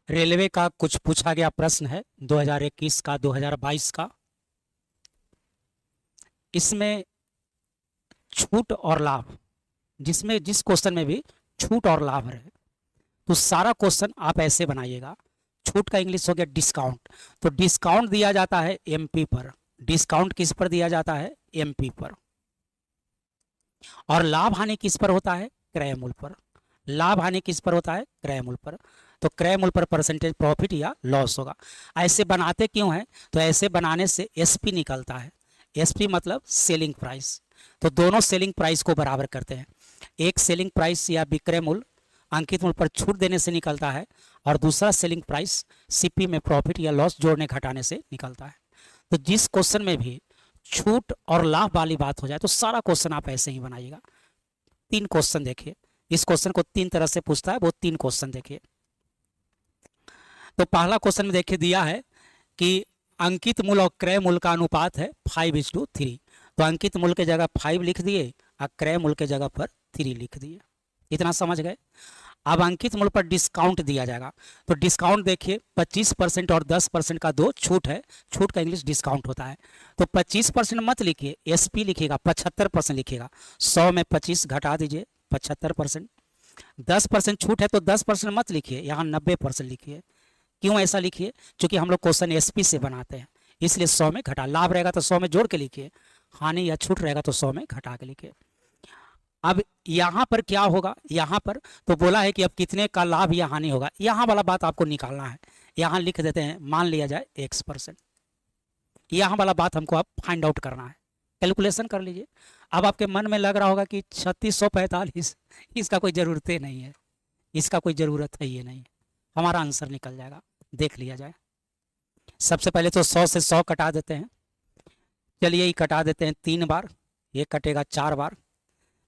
Railway का कुछ पूछा गया प्रश्न है 2021 का 2022 का। इसमें छूट और लाभ, जिसमें जिस क्वेश्चन में भी छूट और लाभ रहे तो सारा क्वेश्चन आप ऐसे बनाइएगा। छूट का इंग्लिश हो गया डिस्काउंट, तो डिस्काउंट दिया जाता है एमपी पर। डिस्काउंट किस पर दिया जाता है? एमपी पर। और लाभ हानि किस पर होता है? क्रय मूल्य पर। लाभ हानि किस पर होता है? क्रय मूल्य पर। तो क्रय मूल्य पर परसेंटेज प्रॉफिट या लॉस होगा। ऐसे बनाते क्यों हैं? तो ऐसे बनाने से एसपी निकलता है। एसपी मतलब सेलिंग प्राइस। तो दोनों सेलिंग प्राइस को बराबर करते हैं। एक सेलिंग प्राइस या विक्रय मूल्य अंकित मूल्य पर छूट देने से निकलता है, और दूसरा सेलिंग प्राइस सीपी में प्रॉफिट या लॉस जोड़ने घटाने से निकलता है। तो जिस क्वेश्चन में भी छूट और लाभ वाली बात हो जाए तो सारा क्वेश्चन आप ऐसे ही बनाइएगा। 3 क्वेश्चन देखिए, इस क्वेश्चन को 3 तरह से पूछता है, वो 3 क्वेश्चन देखिए। तो पहला क्वेश्चन में देखिए दिया है कि अंकित मूल्य और क्रय मूल्य का अनुपात है 5:3। तो अंकित मूल्य की जगह 5 लिख दिए और क्रय मूल्य की जगह पर 3 लिख दिए। इतना समझ गए। अब अंकित मूल्य पर डिस्काउंट दिया जाएगा, तो डिस्काउंट देखिए 25% और 10% का दो छूट है। छूट का इंग्लिश डिस्काउंट होता है। तो 25% मत लिखिए, एसपी लिखिएगा, 75% लिखिएगा। 100 में 25 घटा दीजिए, 75%। 10% छूट है तो 10% मत लिखिए, यहाँ 90% लिखिए। क्यों ऐसा लिखिए? क्योंकि हम लोग क्वेश्चन एसपी से बनाते हैं, इसलिए 100 में घटा। लाभ रहेगा तो 100 में जोड़ के लिखिए, हानि या छूट रहेगा तो 100 में घटा के लिखिए। अब यहाँ पर क्या होगा? यहाँ पर तो बोला है कि अब कितने का लाभ या हानि होगा, यहाँ वाला बात आपको निकालना है। यहाँ लिख देते हैं, मान लिया जाए x%। यहाँ वाला बात हमको अब फाइंड आउट करना है। कैलकुलेशन कर लीजिए। अब आपके मन में लग रहा होगा कि 3645, इसका कोई ज़रूरत ही नहीं है, इसका कोई ज़रूरत है ये नहीं, हमारा आंसर निकल जाएगा। देख लिया जाए। सबसे पहले तो 100 से 100 कटा देते हैं। चलिए ये कटा देते हैं 3 बार, ये कटेगा 4 बार,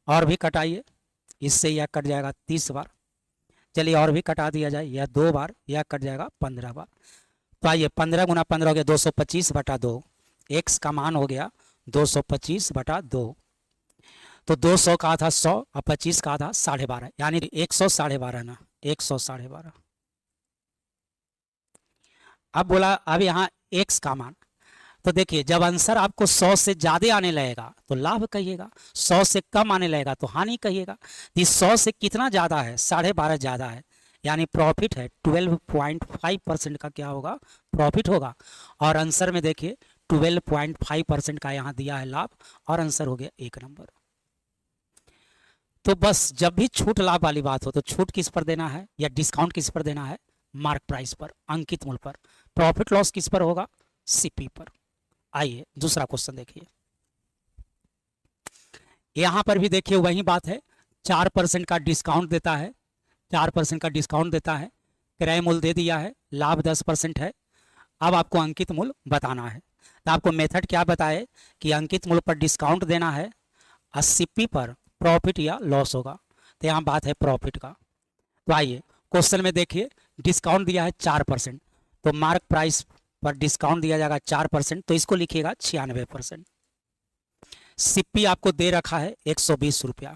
और भी कटाइए, इससे यह कट जाएगा 30 बार। चलिए और भी कटा दिया जाए, यह 2 बार, यह कट जाएगा 15 बार। तो आइए 15 गुना 15 हो गया 225/2। एक्स का मान हो गया 225/2। तो 200 का आधा 100 और 25 का आधा 12.5, यानी 100 12.5 ना, 100 12.5। अब बोला अब यहाँ एक्स का मान, तो देखिए जब आंसर आपको 100 से ज़्यादा आने लगेगा तो लाभ कहिएगा, 100 से कम आने लगेगा तो हानि कहिएगा। तो 100 से कितना ज़्यादा है? 12.5 ज़्यादा है, यानी प्रॉफिट है। 12.5% का क्या होगा? प्रॉफिट होगा। और आंसर में देखिए 12.5% का यहाँ दिया है लाभ, और आंसर हो गया 1 नंबर। तो बस जब भी छूट लाभ वाली बात हो तो छूट किस पर देना है या डिस्काउंट किस पर देना है? मार्क प्राइस पर, अंकित मूल्य पर। प्रॉफिट लॉस किस पर होगा? सीपी पर। आइए दूसरा क्वेश्चन देखिए। यहां पर भी देखिए वही बात है, 4% का डिस्काउंट देता है, 4% का डिस्काउंट देता है। क्रय मूल्य दे दिया है, लाभ 10% है। अब आपको अंकित मूल्य बताना है। तो आपको मेथड क्या बताए कि अंकित मूल्य पर डिस्काउंट देना है, 80p पर प्रॉफिट या लॉस होगा। तो यहाँ बात है प्रॉफिट का। तो आइए क्वेश्चन में देखिए, डिस्काउंट दिया है 4%, तो मार्क प्राइस पर डिस्काउंट दिया जाएगा 4%, तो इसको लिखिएगा 96%। सीपी आपको दे रखा है 120 रुपया।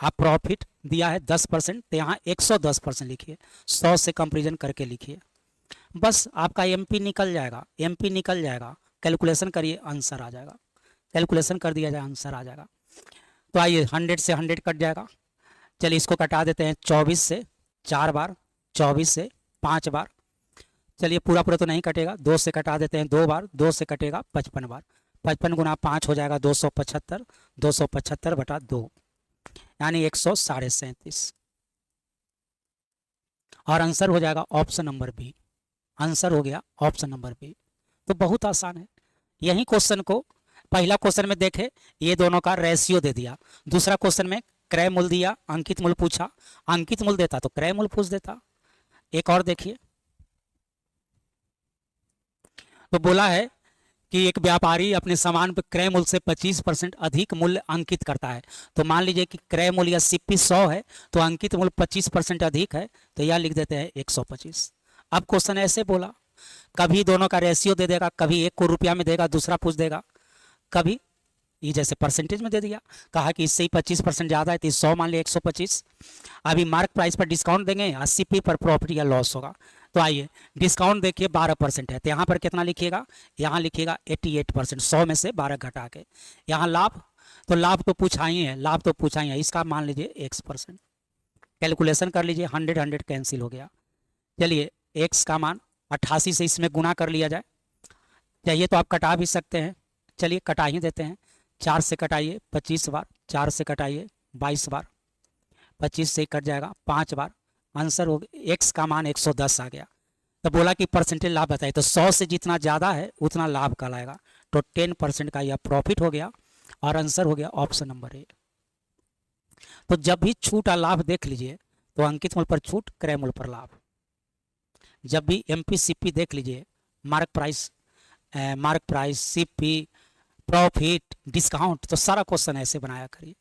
आप प्रॉफिट दिया है 10%, तो यहाँ 110% लिखिए, 100 से कंपेरिजन करके लिखिए। बस आपका एमपी निकल जाएगा, एमपी निकल जाएगा। कैलकुलेशन करिए, आंसर आ जाएगा। कैलकुलेशन कर दिया जाए, आंसर आ जाएगा। तो आइए 100 से 100 कट जाएगा। चलिए इसको कटा देते हैं 24 से 4 बार, 24 से 5 बार। चलिए पूरा पूरा तो नहीं कटेगा, 2 से कटा देते हैं 2 बार, 2 से कटेगा 55 बार। 55 गुना 5 हो जाएगा 275, 275/2, यानी 137.5। और आंसर हो जाएगा ऑप्शन नंबर बी। आंसर हो गया ऑप्शन नंबर बी। तो बहुत आसान है। यही क्वेश्चन को पहला क्वेश्चन में देखे, ये दोनों का रेशियो दे दिया। दूसरा क्वेश्चन में क्रय मूल्य दिया, अंकित मूल्य पूछा, अंकित मूल्य देता तो क्रय मूल्य पूछ देता। एक और देखिए, तो बोला है कि एक व्यापारी अपने सामान पर क्रय मूल्य से 25% अधिक मूल्य अंकित करता है। तो मान लीजिए कि क्रय मूल्य या सीपी 100 है, तो अंकित मूल्य 25% अधिक है, तो यह लिख देते हैं 125। अब क्वेश्चन ऐसे बोला, कभी दोनों का रेशियो दे देगा, कभी एक को रुपया में देगा, दूसरा पूछ देगा, कभी ये जैसे परसेंटेज में दे दिया, कहा कि इससे ही 25% ज़्यादा है तो 100 मान लिया 125। अभी मार्क प्राइस पर डिस्काउंट देंगे, 80p पर प्रॉफिट या लॉस होगा। तो आइए डिस्काउंट देखिए 12% है, तो यहाँ पर कितना लिखिएगा, यहाँ लिखिएगा 88%, 100 में से 12 घटा के। यहाँ लाभ, तो लाभ तो पूछा ही है, लाभ तो पूछा ही है, इसका मान लीजिए x%। कैलकुलेशन कर लीजिए, 100 कैंसिल हो गया। चलिए x का मान 88 से इसमें गुना कर लिया जाए, चाहिए तो आप कटा भी सकते हैं, चलिए कटा ही देते हैं। 4 से कटाइए 25 बार, 4 से कटाइए 22 बार, 25 से कट जाएगा 5 बार, आंसर हो x का मान 110 आ गया। तो बोला कि परसेंटेज लाभ बताइए, तो 100 से जितना ज़्यादा है उतना लाभ कहलाएगा, तो 10% का यह प्रॉफिट हो गया और आंसर हो गया ऑप्शन नंबर ए। तो जब भी छूट और लाभ देख लीजिए तो अंकित मूल्य पर छूट, क्रय मूल्य पर लाभ। जब भी MPCP देख लीजिए, mark price, CP, profit, discount, तो सारा क्वेश्चन ऐसे बनाया करिए।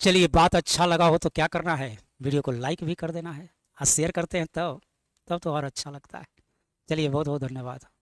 चलिए बात अच्छा लगा हो तो क्या करना है, वीडियो को लाइक भी कर देना है और शेयर करते हैं तब तो और अच्छा लगता है। चलिए बहुत बहुत धन्यवाद।